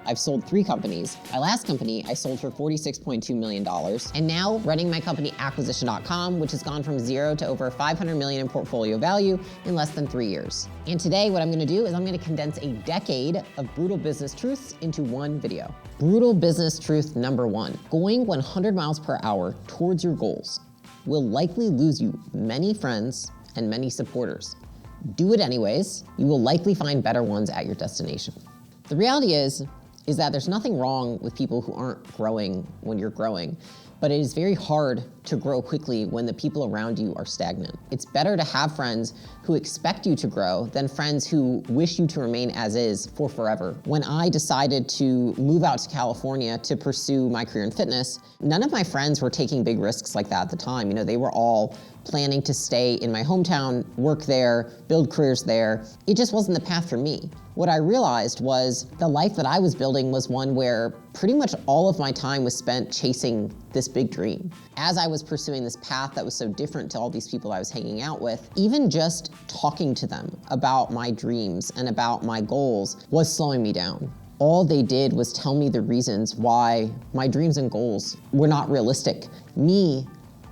I've sold 3 companies. My last company, I sold for $46.2 million. And now running my company acquisition.com, which has gone from 0 to over $500 million in portfolio value in less than 3 years. And today what I'm gonna do is I'm gonna condense a decade of brutal business truths into one video. Brutal business truth number 1, going 100 miles per hour towards your goals will likely lose you many friends and many supporters. Do it anyways, you will likely find better ones at your destination. The reality is that there's nothing wrong with people who aren't growing when you're growing, but it is very hard to grow quickly when the people around you are stagnant. It's better to have friends who expect you to grow than friends who wish you to remain as is for forever. When I decided to move out to California to pursue my career in fitness, none of my friends were taking big risks like that at the time. You know, they were all planning to stay in my hometown, work there, build careers there. It just wasn't the path for me. What I realized was the life that I was building was one where pretty much all of my time was spent chasing this big dream. As I was pursuing this path that was so different to all these people I was hanging out with, even just talking to them about my dreams and about my goals was slowing me down. All they did was tell me the reasons why my dreams and goals were not realistic. Me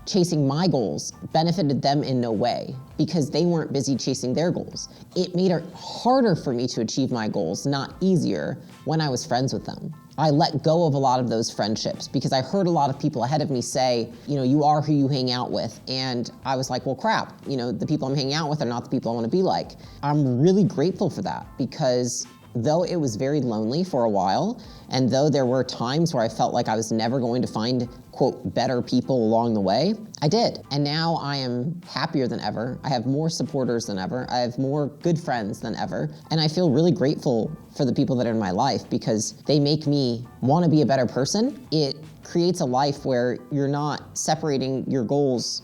chasing my goals benefited them in no way because they weren't busy chasing their goals. It made it harder for me to achieve my goals, not easier, when I was friends with them. I let go of a lot of those friendships because I heard a lot of people ahead of me say, you know, you are who you hang out with. And I was like, well, crap, you know, the people I'm hanging out with are not the people I want to be like. I'm really grateful for that because though it was very lonely for a while, and though there were times where I felt like I was never going to find, quote, better people along the way, I did. And now I am happier than ever. I have more supporters than ever. I have more good friends than ever. And I feel really grateful for the people that are in my life because they make me want to be a better person. It creates a life where you're not separating your goals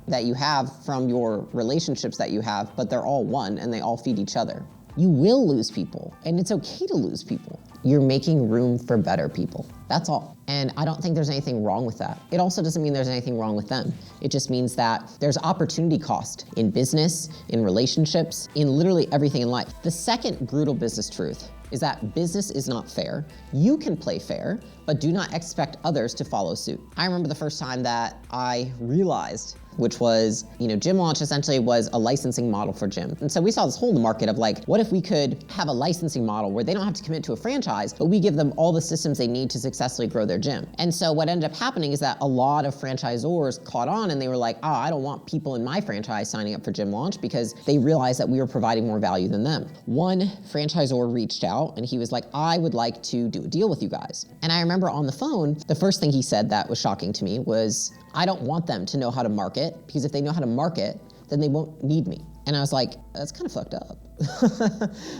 that you have from your relationships that you have, but they're all one and they all feed each other. You will lose people, and it's okay to lose people. You're making room for better people. That's all. And I don't think there's anything wrong with that. It also doesn't mean there's anything wrong with them. It just means that there's opportunity cost in business, in relationships, in literally everything in life. The second brutal business truth is that business is not fair. You can play fair, but do not expect others to follow suit. I remember the first time that I realized, which was, you know, Gym Launch essentially was a licensing model for gym. And so we saw this whole market of like, what if we could have a licensing model where they don't have to commit to a franchise, but we give them all the systems they need to successfully grow their gym. And so what ended up happening is that a lot of franchisors caught on and they were like, oh, I don't want people in my franchise signing up for Gym Launch because they realized that we were providing more value than them. One franchisor reached out and he was like, I would like to do a deal with you guys. And I remember on the phone, the first thing he said that was shocking to me was, I don't want them to know how to market because if they know how to market, then they won't need me. And I was like, that's kind of fucked up.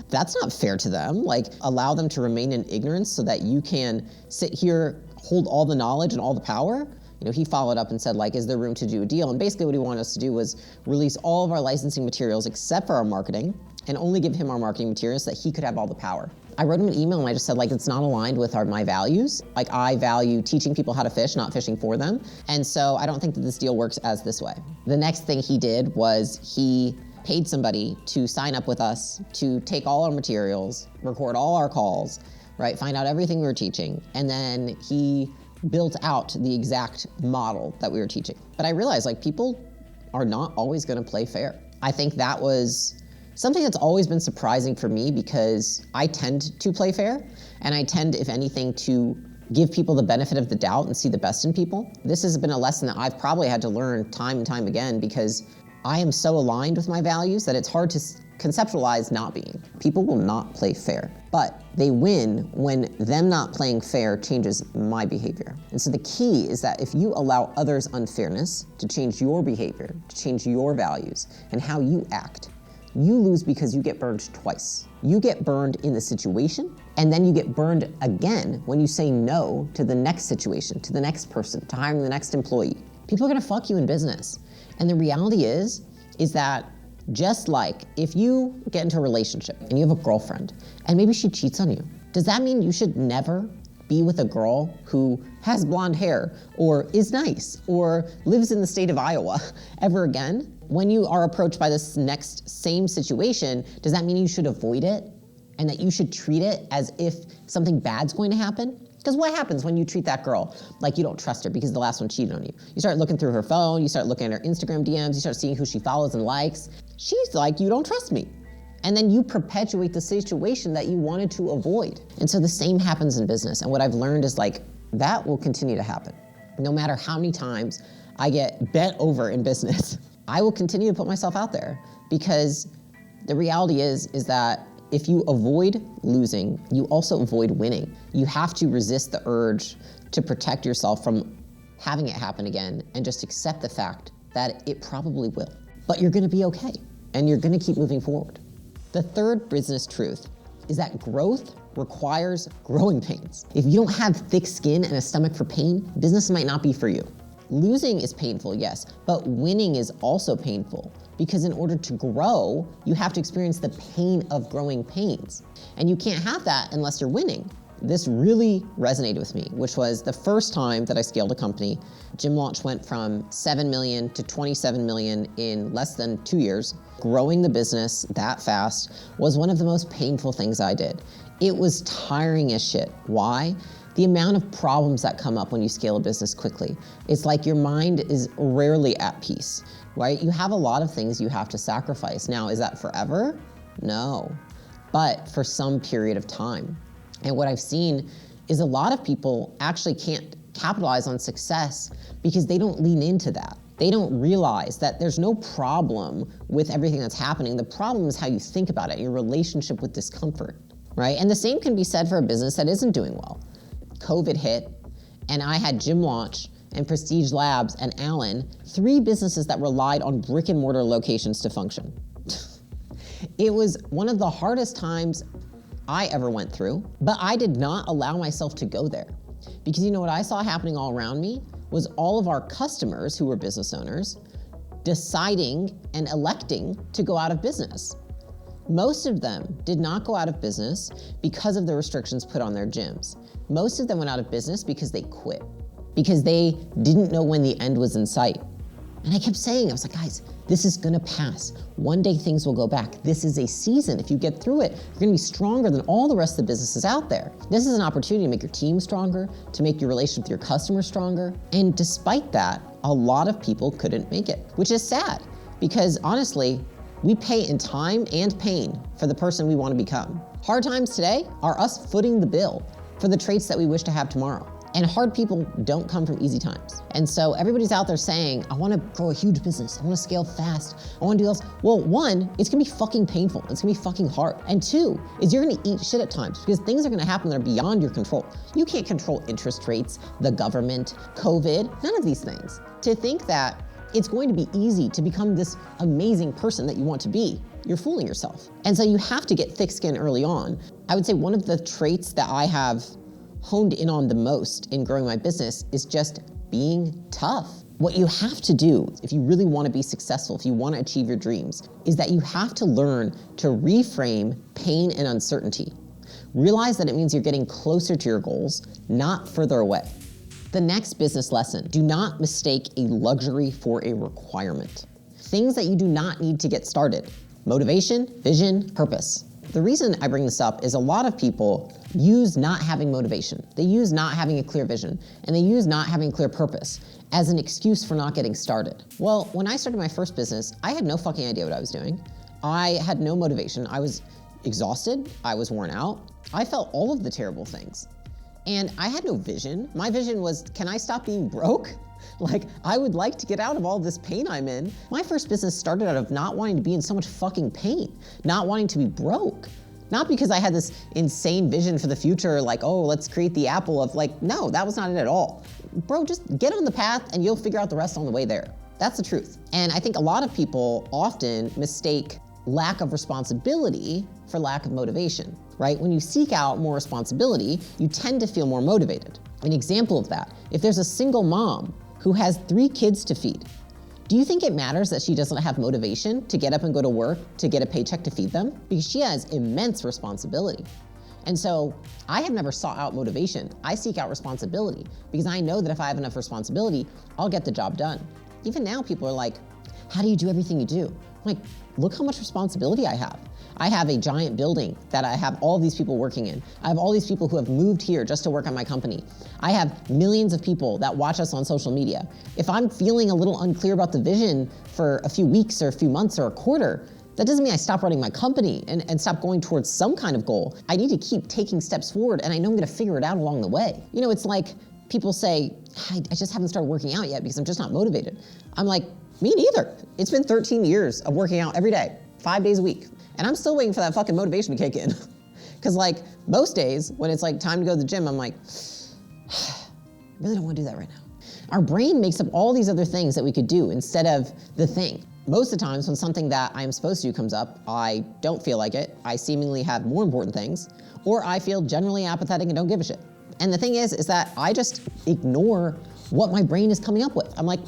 That's not fair to them. Like, allow them to remain in ignorance so that you can sit here, hold all the knowledge and all the power. You know, he followed up and said, like, is there room to do a deal? And basically what he wanted us to do was release all of our licensing materials except for our marketing and only give him our marketing materials so that he could have all the power. I wrote him an email and I just said, like, it's not aligned with my values. Like, I value teaching people how to fish, not fishing for them. And so I don't think that this deal works as this way. The next thing he did was he paid somebody to sign up with us to take all our materials, record all our calls, right? Find out everything we were teaching. And then he built out the exact model that we were teaching. But I realized, like, people are not always gonna play fair. I think that was something that's always been surprising for me because I tend to play fair, and I tend, if anything, to give people the benefit of the doubt and see the best in people. This has been a lesson that I've probably had to learn time and time again because I am so aligned with my values that it's hard to conceptualize not being. People will not play fair, but they win when them not playing fair changes my behavior. And so the key is that if you allow others' unfairness to change your behavior, to change your values and how you act, you lose because you get burned twice. You get burned in the situation, and then you get burned again when you say no to the next situation, to the next person, to hiring the next employee. People are gonna fuck you in business. And the reality is that just like if you get into a relationship and you have a girlfriend and maybe she cheats on you, does that mean you should never be with a girl who has blonde hair or is nice or lives in the state of Iowa ever again? When you are approached by this next same situation, does that mean you should avoid it and that you should treat it as if something bad's going to happen. Because what happens when you treat that girl like you don't trust her because the last one cheated on you? You start looking through her phone, you start looking at her Instagram DMs, you start seeing who she follows and likes. She's like, you don't trust me. And then you perpetuate the situation that you wanted to avoid. And so the same happens in business. And what I've learned is like, that will continue to happen. No matter how many times I get bent over in business, I will continue to put myself out there, because the reality is that if you avoid losing, you also avoid winning. You have to resist the urge to protect yourself from having it happen again and just accept the fact that it probably will. But you're gonna be okay, and you're gonna keep moving forward. The third business truth is that growth requires growing pains. If you don't have thick skin and a stomach for pain, business might not be for you. Losing is painful, yes, but winning is also painful, because in order to grow, you have to experience the pain of growing pains. And you can't have that unless you're winning. This really resonated with me, which was the first time that I scaled a company. Gym Launch went from 7 million to 27 million in less than 2 years. Growing the business that fast was one of the most painful things I did. It was tiring as shit. Why? The amount of problems that come up when you scale a business quickly. It's like your mind is rarely at peace, right? You have a lot of things you have to sacrifice. Now, is that forever? No, but for some period of time. And what I've seen is a lot of people actually can't capitalize on success because they don't lean into that. They don't realize that there's no problem with everything that's happening. The problem is how you think about it, your relationship with discomfort, right? And the same can be said for a business that isn't doing well. COVID hit, and I had Gym Launch and Prestige Labs and Allen, 3 businesses that relied on brick and mortar locations to function. It was one of the hardest times I ever went through, but I did not allow myself to go there. Because you know what I saw happening all around me was all of our customers who were business owners deciding and electing to go out of business. Most of them did not go out of business because of the restrictions put on their gyms. Most of them went out of business because they quit, because they didn't know when the end was in sight. And I kept saying, I was like, guys, this is gonna pass. One day things will go back. This is a season. If you get through it, you're gonna be stronger than all the rest of the businesses out there. This is an opportunity to make your team stronger, to make your relationship with your customers stronger. And despite that, a lot of people couldn't make it, which is sad, because honestly, we pay in time and pain for the person we want to become. Hard times today are us footing the bill for the traits that we wish to have tomorrow. And hard people don't come from easy times. And so everybody's out there saying, I wanna grow a huge business, I wanna scale fast, I wanna do this. Well, 1, it's gonna be fucking painful, it's gonna be fucking hard. And 2, is you're gonna eat shit at times, because things are gonna happen that are beyond your control. You can't control interest rates, the government, COVID, none of these things. To think that it's going to be easy to become this amazing person that you want to be, you're fooling yourself. And so you have to get thick skin early on. I would say one of the traits that I have honed in on the most in growing my business is just being tough. What you have to do if you really want to be successful, if you want to achieve your dreams, is that you have to learn to reframe pain and uncertainty. Realize that it means you're getting closer to your goals, not further away. The next business lesson, do not mistake a luxury for a requirement. Things that you do not need to get started. Motivation, vision, purpose. The reason I bring this up is a lot of people use not having motivation. They use not having a clear vision, and they use not having a clear purpose as an excuse for not getting started. Well, when I started my first business, I had no fucking idea what I was doing. I had no motivation. I was exhausted. I was worn out. I felt all of the terrible things. And I had no vision. My vision was, can I stop being broke? Like, I would like to get out of all this pain I'm in. My first business started out of not wanting to be in so much fucking pain, not wanting to be broke. Not because I had this insane vision for the future, like, oh, let's create the Apple of like, no, that was not it at all. Bro, just get on the path and you'll figure out the rest on the way there. That's the truth. And I think a lot of people often mistake lack of responsibility for lack of motivation, right? When you seek out more responsibility, you tend to feel more motivated. An example of that, if there's a single mom who has 3 kids to feed, do you think it matters that she doesn't have motivation to get up and go to work to get a paycheck to feed them? Because she has immense responsibility. And so I have never sought out motivation. I seek out responsibility because I know that if I have enough responsibility, I'll get the job done. Even now people are like, how do you do everything you do? I'm like, look how much responsibility I have. I have a giant building that I have all these people working in. I have all these people who have moved here just to work on my company. I have millions of people that watch us on social media. If I'm feeling a little unclear about the vision for a few weeks or a few months or a quarter, that doesn't mean I stop running my company and stop going towards some kind of goal. I need to keep taking steps forward, and I know I'm gonna figure it out along the way. You know, it's like people say, I just haven't started working out yet because I'm just not motivated. I'm like, me neither. It's been 13 years of working out every day, 5 days a week. And I'm still waiting for that fucking motivation to kick in. Cause like most days when it's like time to go to the gym, I'm like, I really don't wanna do that right now. Our brain makes up all these other things that we could do instead of the thing. Most of the times when something that I'm supposed to do comes up, I don't feel like it, I seemingly have more important things, or I feel generally apathetic and don't give a shit. And the thing is that I just ignore what my brain is coming up with. I'm like,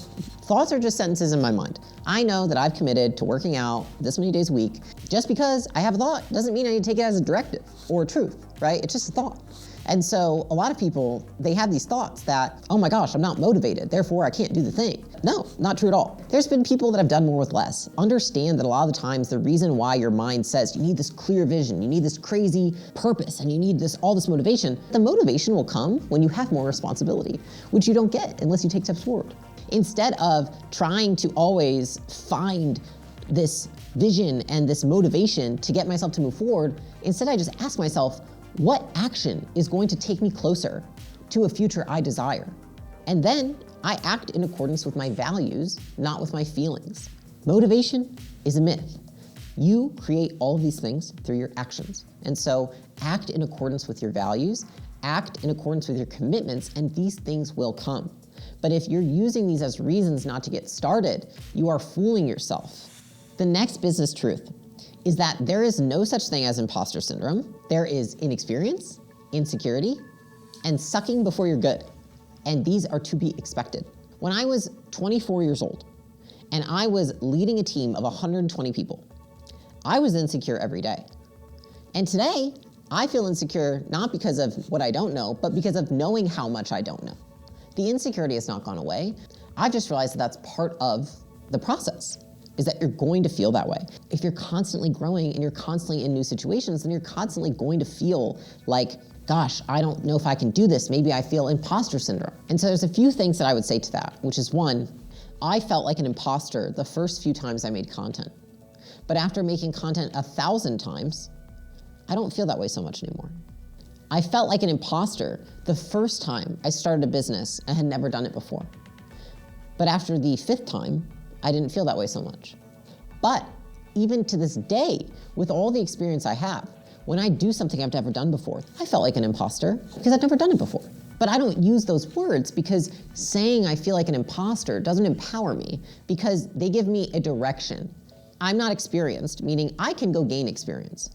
thoughts are just sentences in my mind. I know that I've committed to working out this many days a week. Just because I have a thought doesn't mean I need to take it as a directive or a truth, right? It's just a thought. And so a lot of people, they have these thoughts that, oh my gosh, I'm not motivated, therefore I can't do the thing. No, not true at all. There's been people that have done more with less. Understand that a lot of the times the reason why your mind says you need this clear vision, you need this crazy purpose, and you need all this motivation, the motivation will come when you have more responsibility, which you don't get unless you take steps forward. Instead of trying to always find this vision and this motivation to get myself to move forward, instead I just ask myself, what action is going to take me closer to a future I desire? And then I act in accordance with my values, not with my feelings. Motivation is a myth. You create all of these things through your actions. And so act in accordance with your values, act in accordance with your commitments, and these things will come. But if you're using these as reasons not to get started, you are fooling yourself. The next business truth is that there is no such thing as imposter syndrome. There is inexperience, insecurity, and sucking before you're good. And these are to be expected. When I was 24 years old and I was leading a team of 120 people, I was insecure every day. And today, I feel insecure not because of what I don't know, but because of knowing how much I don't know. The insecurity has not gone away. I've just realized that that's part of the process, is that you're going to feel that way. If you're constantly growing and you're constantly in new situations, then you're constantly going to feel like, gosh, I don't know if I can do this. Maybe I feel imposter syndrome. And so there's a few things that I would say to that, which is one, I felt like an imposter the first few times I made content. But after making content 1,000 times, I don't feel that way so much anymore. I felt like an imposter the first time I started a business and had never done it before. But after the 5th time, I didn't feel that way so much. But even to this day, with all the experience I have, when I do something I've never done before, I felt like an imposter because I've never done it before. But I don't use those words because saying I feel like an imposter doesn't empower me, because they give me a direction. I'm not experienced, meaning I can go gain experience.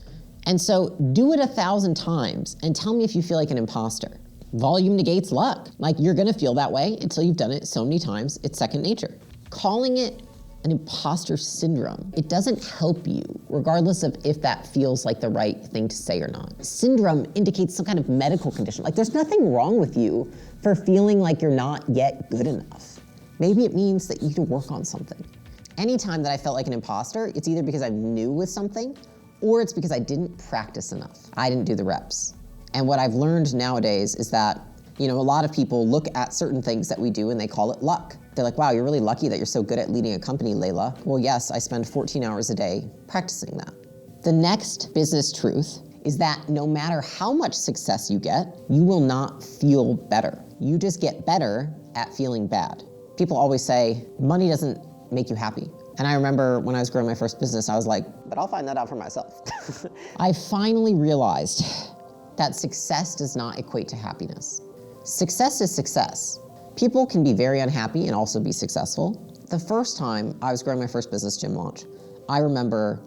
And so do it 1,000 times and tell me if you feel like an imposter. Volume negates luck. Like, you're gonna feel that way until you've done it so many times, it's second nature. Calling it an imposter syndrome, it doesn't help you, regardless of if that feels like the right thing to say or not. Syndrome indicates some kind of medical condition. Like, there's nothing wrong with you for feeling like you're not yet good enough. Maybe it means that you need to work on something. Anytime that I felt like an imposter, it's either because I'm new with something or it's because I didn't practice enough. I didn't do the reps. And what I've learned nowadays is that, a lot of people look at certain things that we do and they call it luck. They're like, wow, you're really lucky that you're so good at leading a company, Layla. Well, yes, I spend 14 hours a day practicing that. The next business truth is that no matter how much success you get, you will not feel better. You just get better at feeling bad. People always say, money doesn't make you happy. And I remember when I was growing my first business, I was like, but I'll find that out for myself. I finally realized that success does not equate to happiness. Success is success. People can be very unhappy and also be successful. The first time I was growing my first business gym launch, I remember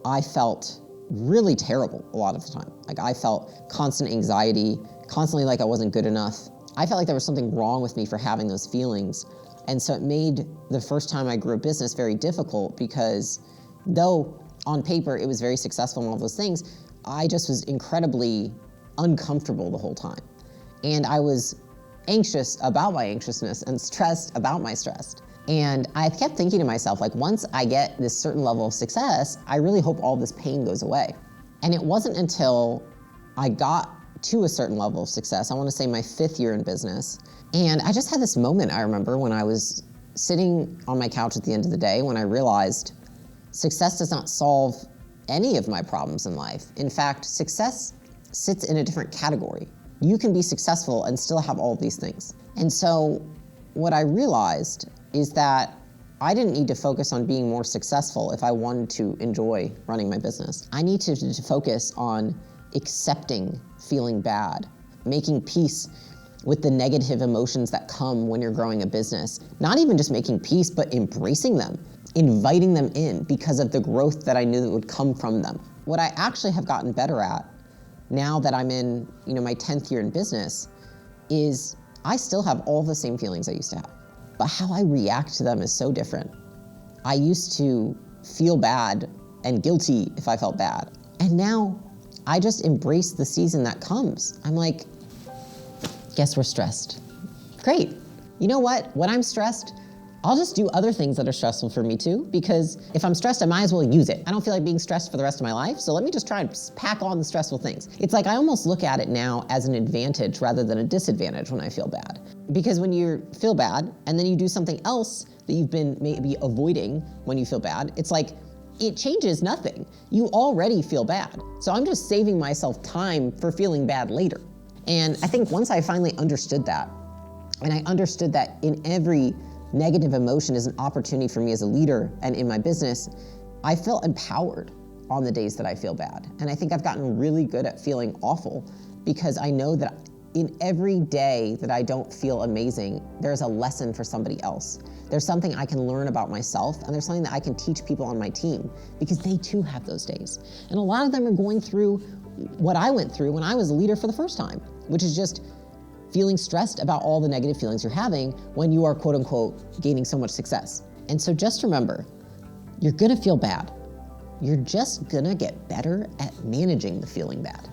I felt really terrible a lot of the time. Like, I felt constant anxiety, constantly like I wasn't good enough. I felt like there was something wrong with me for having those feelings. And so it made the first time I grew a business very difficult, because though on paper it was very successful and all those things, I just was incredibly uncomfortable the whole time. And I was anxious about my anxiousness and stressed about my stress. And I kept thinking to myself, like, once I get this certain level of success, I really hope all this pain goes away. And it wasn't until I got to a certain level of success, I want to say my 5th year in business, and I just had this moment, I remember, when I was sitting on my couch at the end of the day when I realized success does not solve any of my problems in life. In fact, success sits in a different category. You can be successful and still have all of these things. And so what I realized is that I didn't need to focus on being more successful if I wanted to enjoy running my business. I need to focus on accepting feeling bad, making peace with the negative emotions that come when you're growing a business. Not even just making peace, but embracing them, inviting them in because of the growth that I knew that would come from them. What I actually have gotten better at now that I'm in my 10th year in business is I still have all the same feelings I used to have, but how I react to them is so different. I used to feel bad and guilty if I felt bad. And now I just embrace the season that comes. I'm like, guess we're stressed. Great. You know what? When I'm stressed, I'll just do other things that are stressful for me too, because if I'm stressed, I might as well use it. I don't feel like being stressed for the rest of my life, so let me just try and pack on the stressful things. It's like I almost look at it now as an advantage rather than a disadvantage when I feel bad. Because when you feel bad and then you do something else that you've been maybe avoiding when you feel bad, it's like it changes nothing. You already feel bad. So I'm just saving myself time for feeling bad later. And I think once I finally understood that, and I understood that in every negative emotion is an opportunity for me as a leader and in my business, I feel empowered on the days that I feel bad. And I think I've gotten really good at feeling awful because I know that in every day that I don't feel amazing, there's a lesson for somebody else. There's something I can learn about myself, and there's something that I can teach people on my team because they too have those days. And a lot of them are going through what I went through when I was a leader for the first time, which is just feeling stressed about all the negative feelings you're having when you are, quote unquote, gaining so much success. And so just remember, you're gonna feel bad. You're just gonna get better at managing the feeling bad.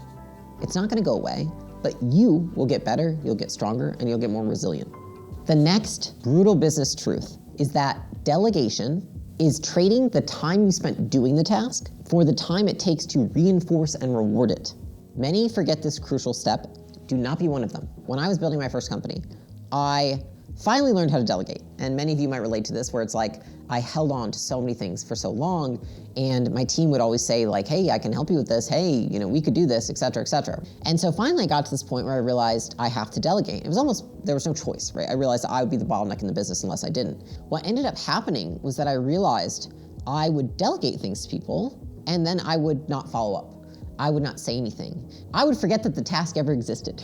It's not gonna go away, but you will get better, you'll get stronger, and you'll get more resilient. The next brutal business truth is that delegation is trading the time you spent doing the task for the time it takes to reinforce and reward it. Many forget this crucial step. Do not be one of them. When I was building my first company, I finally learned how to delegate. And many of you might relate to this, where it's like, I held on to so many things for so long, and my team would always say like, hey, I can help you with this. Hey, we could do this, et cetera, et cetera. And so finally I got to this point where I realized I have to delegate. It was almost, there was no choice, right? I realized that I would be the bottleneck in the business unless I didn't. What ended up happening was that I realized I would delegate things to people, and then I would not follow up. I would not say anything. I would forget that the task ever existed.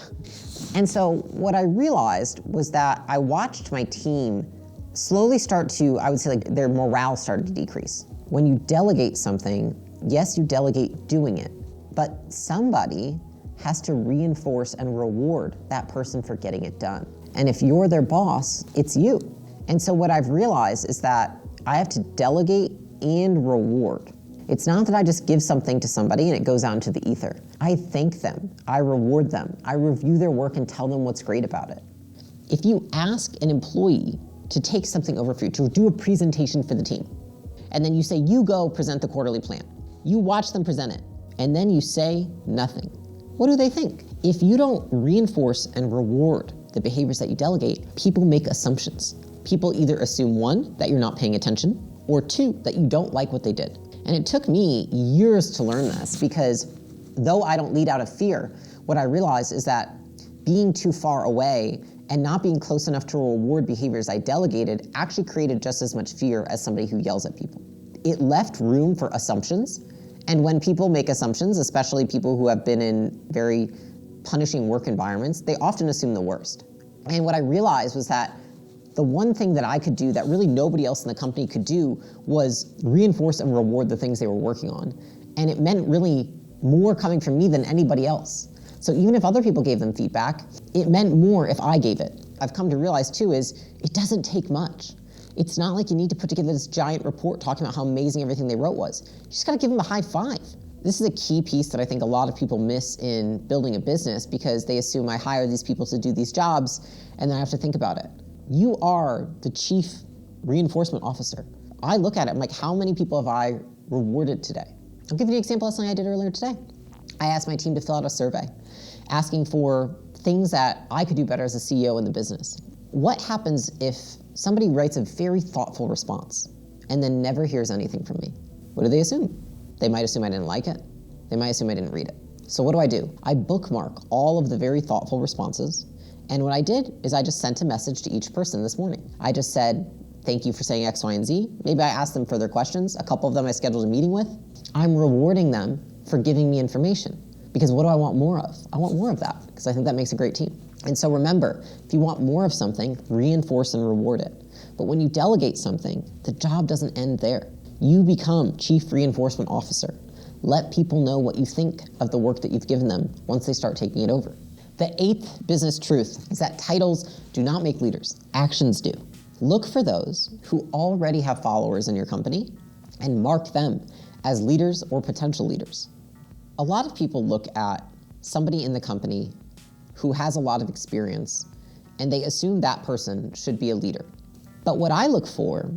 And so what I realized was that I watched my team slowly start to, I would say, like, their morale started to decrease. When you delegate something, yes, you delegate doing it, but somebody has to reinforce and reward that person for getting it done. And if you're their boss, it's you. And so what I've realized is that I have to delegate and reward. It's not that I just give something to somebody and it goes out into the ether. I thank them, I reward them, I review their work and tell them what's great about it. If you ask an employee to take something over for you, to do a presentation for the team, and then you say, you go present the quarterly plan, you watch them present it, and then you say nothing, what do they think? If you don't reinforce and reward the behaviors that you delegate, people make assumptions. People either assume, one, that you're not paying attention, or two, that you don't like what they did. And it took me years to learn this because though I don't lead out of fear, what I realized is that being too far away and not being close enough to reward behaviors I delegated actually created just as much fear as somebody who yells at people. It left room for assumptions. And when people make assumptions, especially people who have been in very punishing work environments, they often assume the worst. And what I realized was that the one thing that I could do that really nobody else in the company could do was reinforce and reward the things they were working on. And it meant really more coming from me than anybody else. So even if other people gave them feedback, it meant more if I gave it. I've come to realize too is it doesn't take much. It's not like you need to put together this giant report talking about how amazing everything they wrote was. You just gotta give them a high five. This is a key piece that I think a lot of people miss in building a business because they assume I hire these people to do these jobs and then I have to think about it. You are the chief reinforcement officer. I look at it, I'm like, how many people have I rewarded today? I'll give you an example of something I did earlier today. I asked my team to fill out a survey asking for things that I could do better as a CEO in the business. What happens if somebody writes a very thoughtful response and then never hears anything from me? What do they assume? They might assume I didn't like it. They might assume I didn't read it. So what do? I bookmark all of the very thoughtful responses. And what I did is I just sent a message to each person this morning. I just said, thank you for saying X, Y, and Z. Maybe I asked them further questions. A couple of them I scheduled a meeting with. I'm rewarding them for giving me information. Because what do I want more of? I want more of that, because I think that makes a great team. And so remember, if you want more of something, reinforce and reward it. But when you delegate something, the job doesn't end there. You become Chief Reinforcement Officer. Let people know what you think of the work that you've given them once they start taking it over. The 8th business truth is that titles do not make leaders. Actions do. Look for those who already have followers in your company and mark them as leaders or potential leaders. A lot of people look at somebody in the company who has a lot of experience and they assume that person should be a leader. But what I look for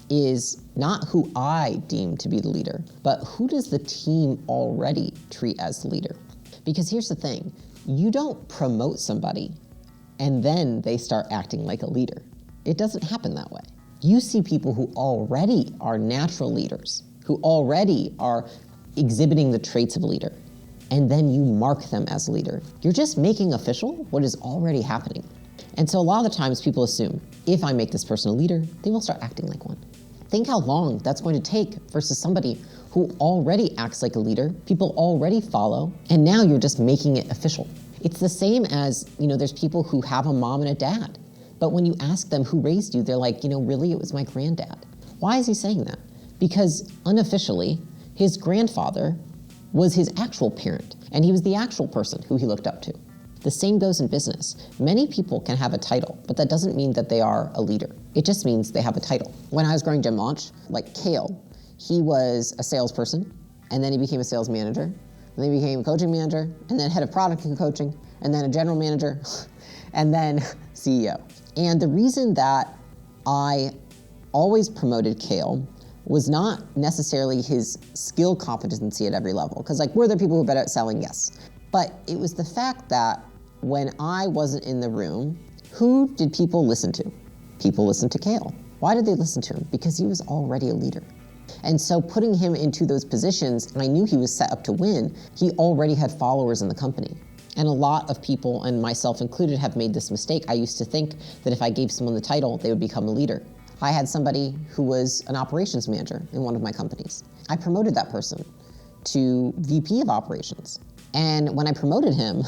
is not who I deem to be the leader, but who does the team already treat as the leader? Because here's the thing, you don't promote somebody and then they start acting like a leader. It doesn't happen that way. You see people who already are natural leaders, who already are exhibiting the traits of a leader, and then you mark them as a leader. You're just making official what is already happening. And so a lot of the times people assume, if I make this person a leader, they will start acting like one. Think how long that's going to take versus somebody who already acts like a leader, people already follow, and now you're just making it official. It's the same as, there's people who have a mom and a dad, but when you ask them who raised you, they're like, really, it was my granddad. Why is he saying that? Because unofficially, his grandfather was his actual parent, and he was the actual person who he looked up to. The same goes in business. Many people can have a title, but that doesn't mean that they are a leader. It just means they have a title. When I was growing Gym Launch, like Kale, he was a salesperson, and then he became a sales manager, and then he became a coaching manager, and then head of product and coaching, and then a general manager, and then CEO. And the reason that I always promoted Kale was not necessarily his skill competency at every level, because were there people who were better at selling? Yes. But it was the fact that when I wasn't in the room, who did people listen to? People listened to Kale. Why did they listen to him? Because he was already a leader. And so putting him into those positions, I knew he was set up to win. He already had followers in the company. And a lot of people, and myself included, have made this mistake. I used to think that if I gave someone the title, they would become a leader. I had somebody who was an operations manager in one of my companies. I promoted that person to VP of operations. And when I promoted him,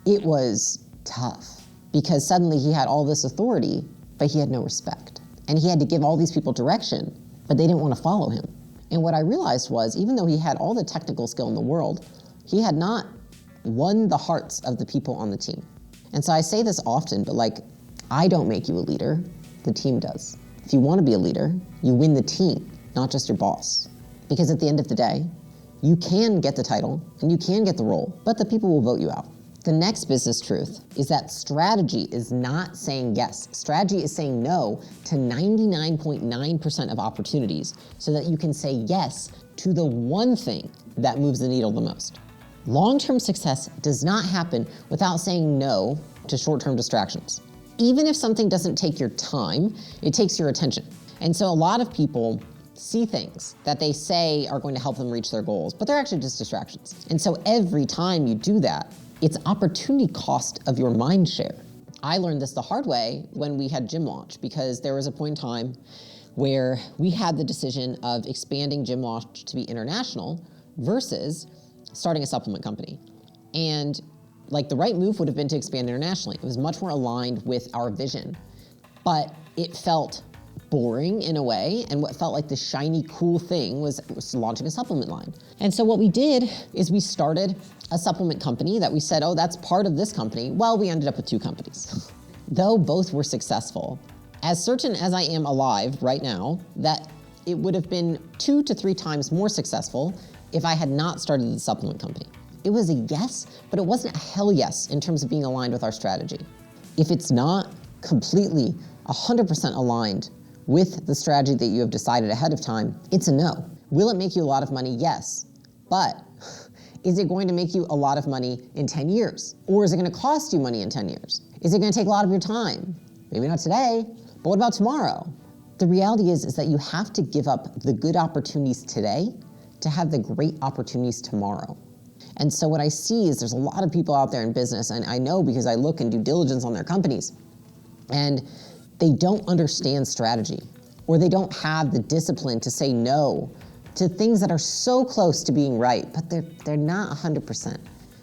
it was tough because suddenly he had all this authority, but he had no respect. And he had to give all these people direction, but they didn't want to follow him. And what I realized was, even though he had all the technical skill in the world, he had not won the hearts of the people on the team. And so I say this often, but I don't make you a leader, the team does. If you want to be a leader, you win the team, not just your boss. Because at the end of the day, you can get the title and you can get the role, but the people will vote you out. The next business truth is that strategy is not saying yes. Strategy is saying no to 99.9% of opportunities so that you can say yes to the one thing that moves the needle the most. Long-term success does not happen without saying no to short-term distractions. Even if something doesn't take your time, it takes your attention. And so a lot of people see things that they say are going to help them reach their goals, but they're actually just distractions. And so every time you do that, it's opportunity cost of your mind share. I learned this the hard way when we had Gym Launch, because there was a point in time where we had the decision of expanding Gym Launch to be international versus starting a supplement company. And the right move would have been to expand internationally. It was much more aligned with our vision, but it felt boring in a way, and what felt like the shiny, cool thing was launching a supplement line. And so what we did is we started a supplement company that we said, oh, that's part of this company. Well, we ended up with 2 companies. Though both were successful, as certain as I am alive right now, that it would have been 2 to 3 times more successful if I had not started the supplement company. It was a yes, but it wasn't a hell yes in terms of being aligned with our strategy. If it's not completely 100% aligned with the strategy that you have decided ahead of time, it's a no. Will it make you a lot of money? Yes. But is it going to make you a lot of money in 10 years? Or is it going to cost you money in 10 years? Is it going to take a lot of your time? Maybe not today, but what about tomorrow? The reality is that you have to give up the good opportunities today to have the great opportunities tomorrow. And so what I see is there's a lot of people out there in business, and I know because I look and do diligence on their companies, and they don't understand strategy, or they don't have the discipline to say no to things that are so close to being right, but they're not 100%,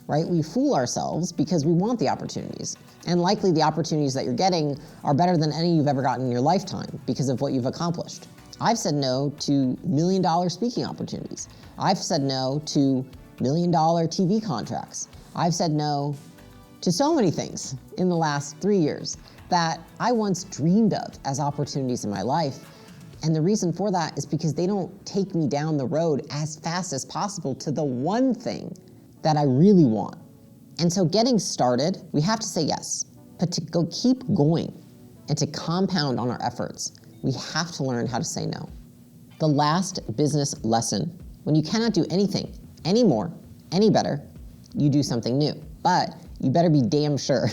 right? We fool ourselves because we want the opportunities. And likely the opportunities that you're getting are better than any you've ever gotten in your lifetime because of what you've accomplished. I've said no to $1 million speaking opportunities. I've said no to $1 million TV contracts. I've said no to so many things in the last 3 years that I once dreamed of as opportunities in my life. And the reason for that is because they don't take me down the road as fast as possible to the one thing that I really want. And so getting started, we have to say yes, but to go keep going and to compound on our efforts, we have to learn how to say no. The last business lesson, when you cannot do anything anymore, any better, you do something new. But you better be damn sure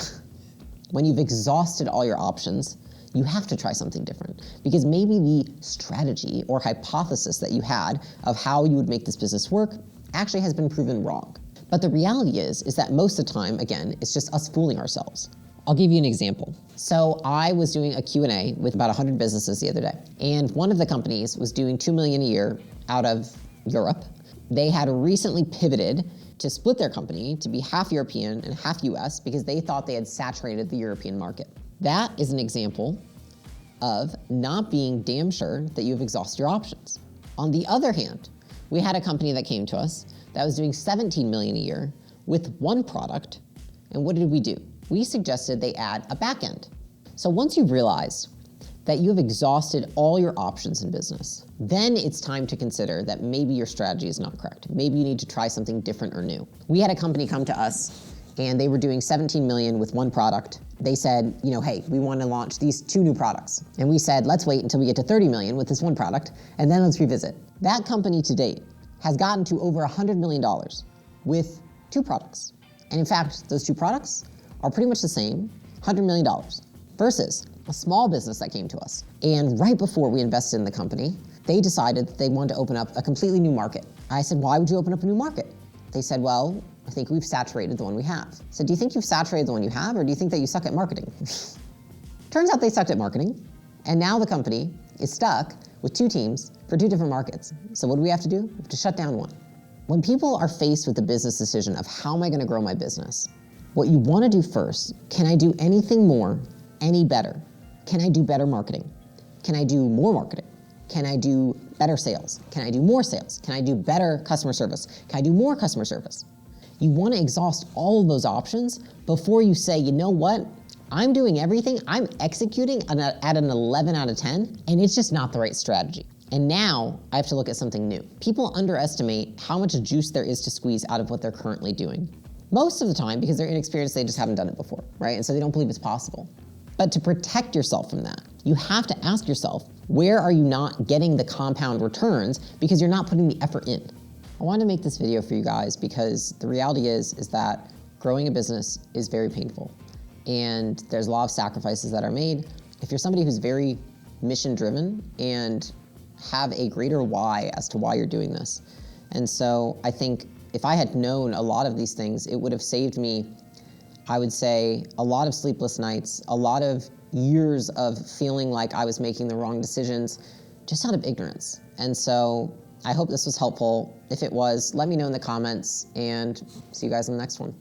when you've exhausted all your options, you have to try something different, because maybe the strategy or hypothesis that you had of how you would make this business work actually has been proven wrong. But the reality is that most of the time, again, it's just us fooling ourselves. I'll give you an example. So I was doing a Q&A with about 100 businesses the other day, and one of the companies was doing $2 million a year out of Europe. They had recently pivoted to split their company to be half European and half US because they thought they had saturated the European market. That is an example of not being damn sure that you've exhausted your options. On the other hand, we had a company that came to us that was doing $17 million a year with one product, and what did we do? We suggested they add a back end. So once you've realized that you have exhausted all your options in business, then it's time to consider that maybe your strategy is not correct. Maybe you need to try something different or new. We had a company come to us and they were doing $17 million with one product. They said, hey, we want to launch these 2 new products. And we said, let's wait until we get to $30 million with this one product, and then let's revisit. That company to date has gotten to over $100 million with 2 products. And in fact, those 2 products are pretty much the same, $100 million, versus a small business that came to us. And right before we invested in the company, they decided that they wanted to open up a completely new market. I said, why would you open up a new market? They said, well, I think we've saturated the one we have. So do you think you've saturated the one you have, or do you think that you suck at marketing? Turns out they sucked at marketing, and now the company is stuck with 2 teams for 2 different markets. So what do we have to do? We have to shut down one. When people are faced with the business decision of how am I gonna grow my business, what you wanna do first, can I do anything more, any better? Can I do better marketing? Can I do more marketing? Can I do better sales? Can I do more sales? Can I do better customer service? Can I do more customer service? You want to exhaust all of those options before you say, you know what? I'm doing everything, I'm executing at an 11 out of 10, and it's just not the right strategy. And now I have to look at something new. People underestimate how much juice there is to squeeze out of what they're currently doing. Most of the time, because they're inexperienced, they just haven't done it before, right? And so they don't believe it's possible. But to protect yourself from that, you have to ask yourself, where are you not getting the compound returns because you're not putting the effort in? I wanted to make this video for you guys because the reality is that growing a business is very painful. And there's a lot of sacrifices that are made. If you're somebody who's very mission driven and have a greater why as to why you're doing this. And so I think if I had known a lot of these things, it would have saved me, I would say, a lot of sleepless nights, a lot of years of feeling like I was making the wrong decisions just out of ignorance. And so I hope this was helpful. If it was, let me know in the comments, and see you guys in the next one.